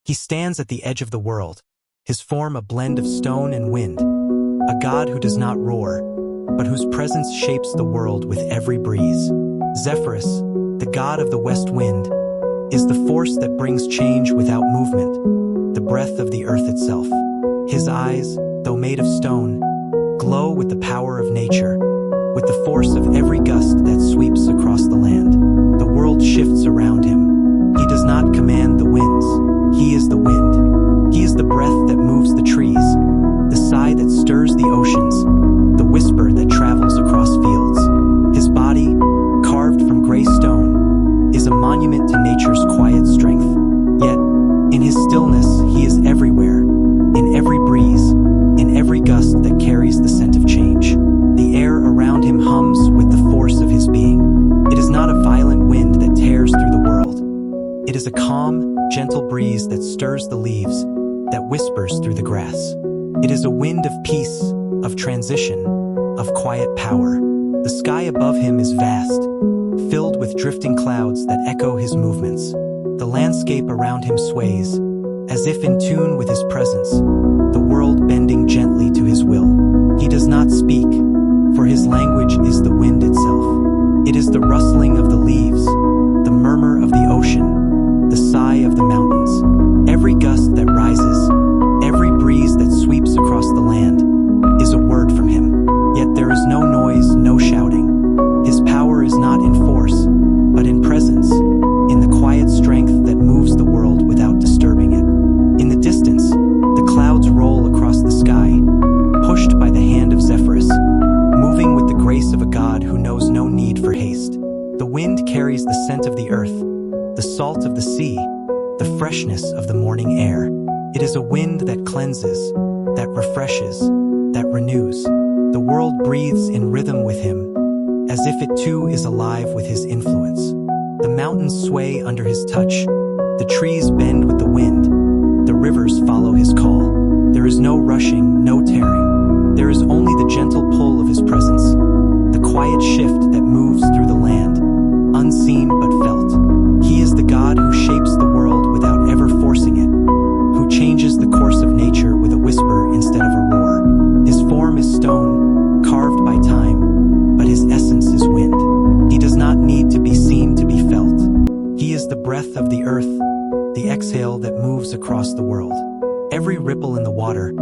He stands at the edge of the world, his form a blend of stone and wind, a god who does not roar, but whose presence shapes the world with every breeze. Zephyrus, the god of the west wind, is the force that brings change without movement, the breath of the earth itself. His eyes, though made of stone, glow with the power of nature, with the force of every gust that sweeps across the land. The world shifts around him. He does not command the winds. He is the wind. He is the breath that moves the trees, the sigh that stirs the oceans, the whisper that travels across fields. His body, carved from gray stone, is a monument to nature's quiet strength. Yet, in his stillness, he is everywhere, in every breeze, in every gust that carries the scent of change. The air around him hums with the force of his being. It is not a violent wind that tears through the world. It is a calm, gentle breeze that stirs the leaves, that whispers through the grass. It is a wind of peace, of transition, of quiet power. The sky above him is vast, filled with drifting clouds that echo his movements. The landscape around him sways, as if in tune with his presence, the world bending gently to his will. He does not speak, for his language is the wind itself. It is the rustling of the leaves, the murmur of the ocean, the sigh of the mountains. Every gust that rises, every breeze that sweeps across the land, is a word from him. Yet there is no noise, no shouting. His power is not in force, but in presence, in the quiet strength that moves the world without disturbing it. In the distance, the clouds roll across the sky, pushed by the hand of Zephyrus, moving with the grace of a god who knows no need for haste. The wind carries the scent of the earth, the salt of the sea, the freshness of the morning air. It is a wind that cleanses, that refreshes, that renews. The world breathes in rhythm with him, as if it too is alive with his influence. The mountains sway under his touch, the trees bend with the wind, the rivers follow his call. There is no rushing, no tearing. There is only the gentle pull of his presence, the quiet shift that moves through the land, unseen but felt. He is the God who shapes the world without ever forcing it, who changes the course of nature with a whisper instead of a roar. His form is stone, carved by time, but his essence is wind. He does not need to be seen to be felt. He is the breath of the earth, the exhale that moves across the world. Every ripple in the water,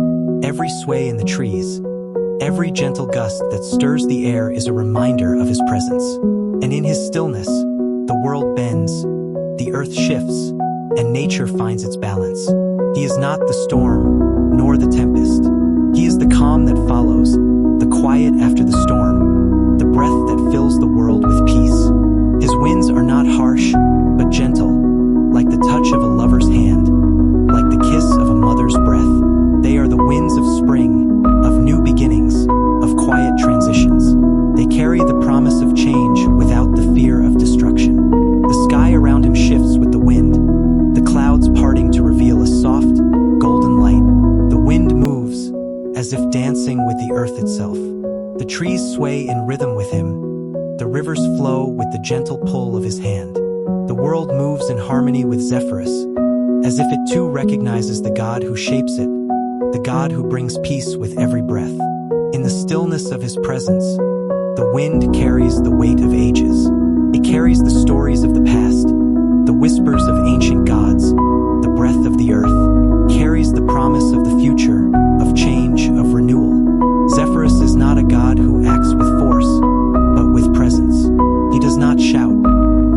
every sway in the trees, every gentle gust that stirs the air is a reminder of his presence. And in his stillness, the world bends, the earth shifts, and nature finds its balance. He is not the storm, nor the tempest. He is the calm that follows, the quiet after the storm, the breath that fills the world with peace. His winds are not harsh, but gentle, like the touch of a lover's hand, like the kiss of a mother's breath. They are the winds of spring, of new beginnings, of quiet transitions. They carry the promise of change without the fear of destruction. The sky around him shifts with the wind, the clouds parting to reveal a soft, golden light. The wind moves, as if dancing with the earth itself. The trees sway in rhythm with him. The rivers flow with the gentle pull of his hand. The world moves in harmony with Zephyrus, as if it too recognizes the God who shapes it, the God who brings peace with every breath. In the stillness of his presence, the wind carries the weight of ages. It carries the stories of the past, the whispers of ancient gods, the breath of the earth, carries the promise of the future, of change, of renewal. Zephyrus is not a god who acts with force, but with presence. He does not shout,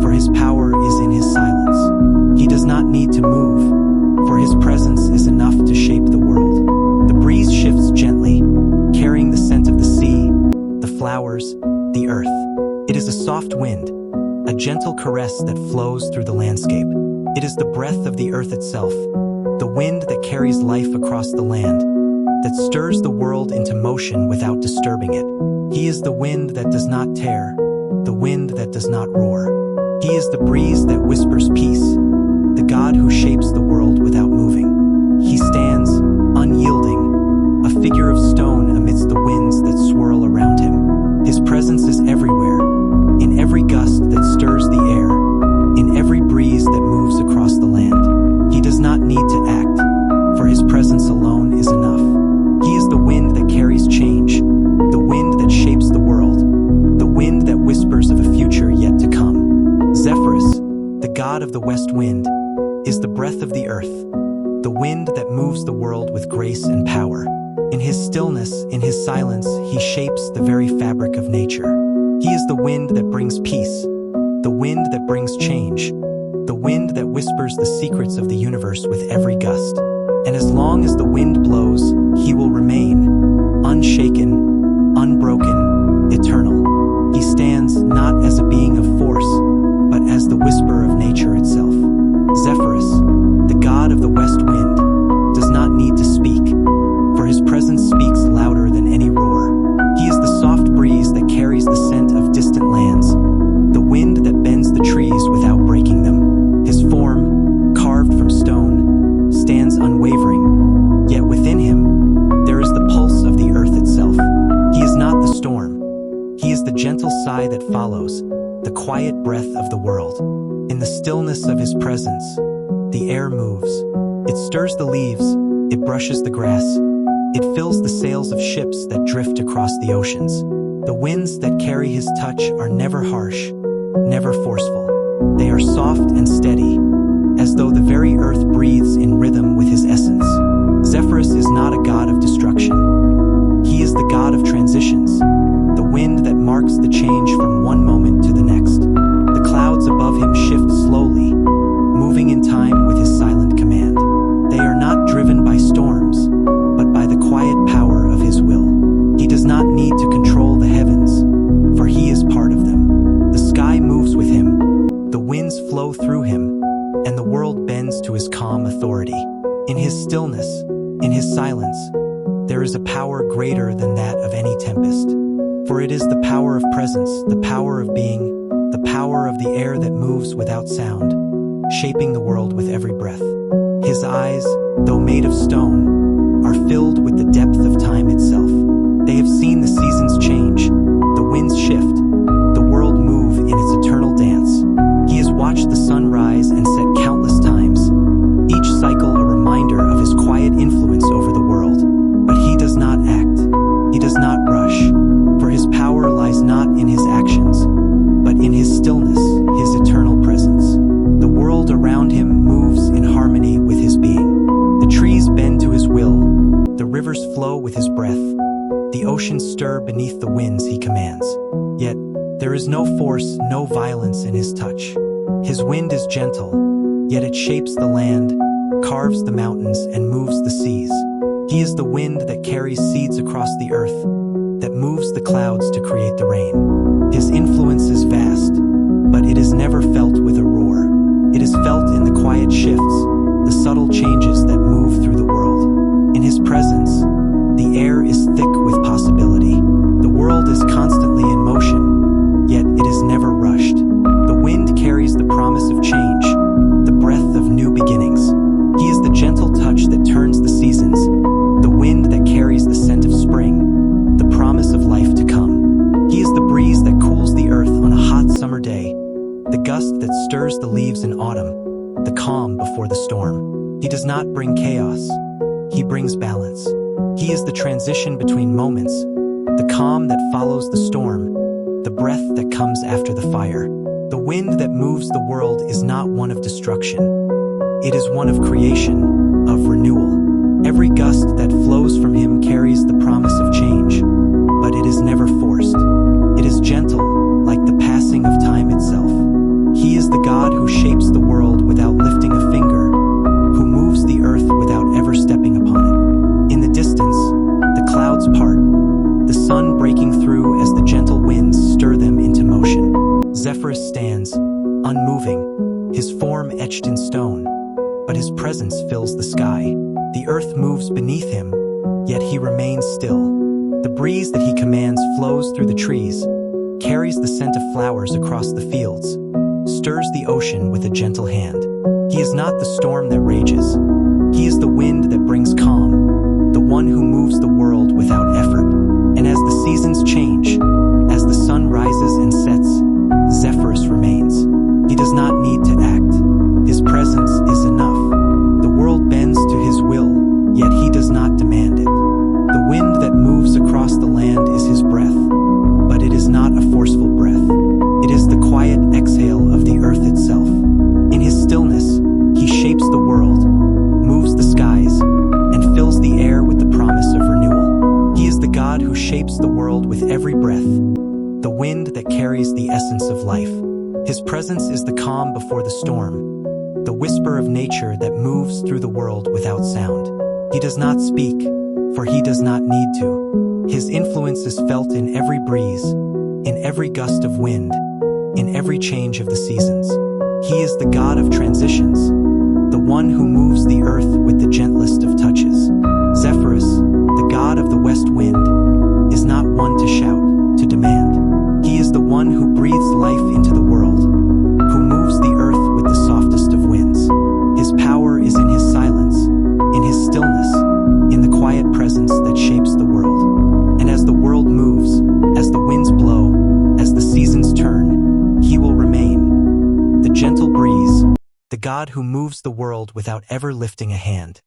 for his power is in his silence. He does not need to move, for his presence is enough to shape the world. The breeze shifts gently, carrying the scent of the sea, the flowers, the earth. It is a soft wind, a gentle caress that flows through the landscape. It is the breath of the earth itself, the wind that carries life across the land, that stirs the world into motion without disturbing it. He is the wind that does not tear, the wind that does not roar. He is the breeze that whispers peace, the God who shapes the world without moving. He stands, unyielding, a figure of stone amidst the winds that swirl around him. His presence is everywhere, in every gust that stirs the air, in every breeze that moves across the land. He does not need to to act, for his presence alone is enough. He is the wind that carries change, the wind that shapes the world, the wind that whispers of a future yet to come. Zephyrus, the god of the west wind, is the breath of the earth, the wind that moves the world with grace and power. In his stillness, in his silence, he shapes the very fabric of nature. He is the wind that brings peace, the wind that brings change, the wind that whispers the secrets of the universe with every gust. And as long as the wind blows, he will remain, unshaken, unbroken, eternal. He stands not as a being of force, but as the whisper of nature itself. Zephyrus, the god of the west wind, does not need to speak, for his presence speaks louder than any roar. He is the soft breeze that carries the scent of distant lands, the wind that bends the trees without breaking them. His form, carved from stone, stands unwavering, yet within him there is the pulse of the earth itself. He is not the storm. He is the gentle sigh that follows, the quiet breath of the world. In the stillness of his presence, the air moves. It stirs the leaves, it brushes the grass, it fills the sails of ships that drift across the oceans. The winds that carry his touch are never harsh, never forceful. They are soft and steady, as though the very earth breathes in rhythm with his essence. Zephyrus is not a god of destruction. He is the god of transitions, the wind that marks the change from one moment to the next. The clouds above him shift slowly, moving in time with his silent command. They are not driven by storms, but by the quiet power of his will. He does not need to control the heavens, for he is part of them. The sky moves with him, the winds flow through him, and the world bends to his calm authority. In his stillness, in his silence, there is a power greater than that of any tempest. For it is the power of presence, the power of being, the power of the air that moves without sound, shaping the world with every breath. His eyes, though made of stone, are filled with the depth of time itself. They have seen the seasons change, the winds shift, the world move in its eternal dance. He has watched the sun rise and set countless times, each cycle a reminder of his quiet influence over the world. But he does not act, he does not rush, for his power lies not in his actions, but in his stillness, his eternal presence. The world around him moves in harmony with his being. The trees bend to his will, the rivers flow with his breath, the oceans stir beneath the winds he commands. Yet, there is no force, no violence in his touch. His wind is gentle, yet it shapes the land, carves the mountains, and moves the seas. He is the wind that carries seeds across the earth, that moves the clouds to create the rain. His influence is vast, but it is never felt with a roar. It is felt in the quiet shifts, the subtle changes that move through the world. In his presence, the air is thick with possibility. The world is constantly in motion, yet it is never rushed. The wind carries the promise of change, the breath of new beginnings. He is the gentle touch that turns the seasons, the wind that carries the scent of spring, the promise of life to come. He is the breeze that cools the earth on a hot summer day, the gust that stirs the leaves in autumn, the calm before the storm. He does not bring chaos, he brings balance. He is the transition between moments, the calm that follows the storm, the breath that comes after the fire. The wind that moves the world is not one of destruction. It is one of creation, of renewal. Every gust that flows from him carries the promise of change, but it is never forced. It is gentle, like the passing of time itself. He is the God who shapes the world without lifting a finger, who moves the earth without ever stepping upon it. In the distance, the clouds part, the sun breaking through as the gentle winds stir them into motion. Zephyrus stands, unmoving, his form etched in stone, but his presence fills the sky. The earth moves beneath him, yet he remains still. The breeze that he commands flows through the trees, carries the scent of flowers across the fields, stirs the ocean with a gentle hand. He is not the storm that rages. He is the wind that brings calm, the one who moves the world without effort. And as the seasons change, as the sun rises and sets, Zephyrus remains. He does not need to act. His presence is enough. The world bends world with every breath, the wind that carries the essence of life. His presence is the calm before the storm, the whisper of nature that moves through the world without sound. He does not speak, for he does not need to. His influence is felt in every breeze, in every gust of wind, in every change of the seasons. He is the God of transitions, the one who moves the earth with the gentlest of touches. Zephyrus, the god of the west wind, is not one to shout, to demand. He is the one who breathes life into the world, who moves the earth with the softest of winds. His power is in his silence, in his stillness, in the quiet presence that shapes the world. And as the world moves, as the winds blow, as the seasons turn, he will remain. The gentle breeze, the God who moves the world without ever lifting a hand.